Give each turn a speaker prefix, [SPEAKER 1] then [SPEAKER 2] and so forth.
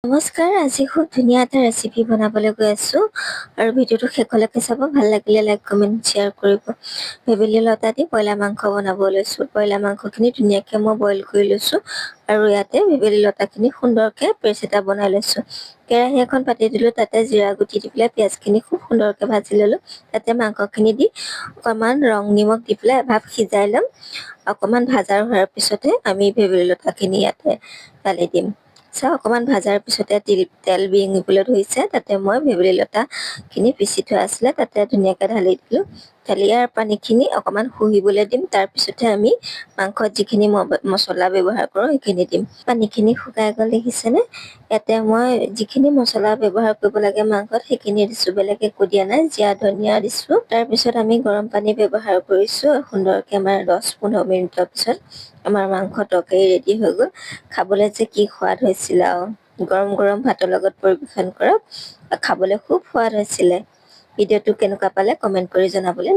[SPEAKER 1] নমস্কাৰ, আজি খুব ধুনীয়া এটা ৰেচিপি বনাবলৈ গৈ আছোঁ আৰু ভিডিঅ'টো শেষলৈকে চাব। ভাল লাগিলে লাইক কমেণ্ট শ্বেয়াৰ কৰিব। ভেবেলী লতা দি ব্ৰইলাৰ মাংস বনাব লৈছোঁ। ব্ৰইলাৰ মাংসখিনি ধুনীয়াকৈ মই বইল কৰি লৈছোঁ আৰু ইয়াতে ভেবেলী লতাখিনি সুন্দৰকৈ পেষ্ট এটা বনাই লৈছোঁ। কেৰাহী এখন পাতি দিলোঁ, তাতে জিৰা গুটি দি পেলাই পিঁয়াজখিনি খুব সুন্দৰকৈ ভাজি ল'লোঁ। তাতে মাংসখিনি দি অকণমান ৰং নিমখ দি পেলাই এভাপ সিজাই ল'ম। অকণমান ভাজা হোৱাৰ পিছতে আমি ভেবেলী লতাখিনি ইয়াতে ঢালি দিম। অকণমান ভাজাৰ পিছতে তেল বিৰিঙিবলৈ ধৰিছে, তাতে মই ভেবেলী লতাখিনি পিচি থোৱা আছিলে তাতে ধুনীয়াকৈ ঢালি দিলোঁ। ঢালি ইয়াৰ পানীখিনি অকণমান শুহিবলৈ দিম। তাৰপিছতে আমি মাংসত যিখিনি মছলা ব্যৱহাৰ কৰোঁ সেইখিনি দিম। পানীখিনি শুকাই গ'ল দেখিছেনে? ইয়াতে মই যিখিনি মছলা ব্যৱহাৰ কৰিব লাগে মাংসত সেইখিনি দিছোঁ, বেলেগ একো দিয়া নাই। জিৰা ধনিয়া দিছোঁ। তাৰপিছত আমি গৰম পানী ব্যৱহাৰ কৰিছোঁ। সুন্দৰকৈ আমাৰ 10-15 মিনিটৰ পিছত আমাৰ মাংস তৰকাৰী ৰেডি হৈ গ'ল। খাবলৈ যে কি সোৱাদ হৈছিলে আৰু গৰম গৰম ভাতৰ লগত পৰিৱেশন কৰক। খাবলৈ খুব সোৱাদ হৈছিলে। ভিডিঅ'টো কেনেকুৱা পালে কমেণ্ট কৰি জনাবলৈ নাপাহৰিব।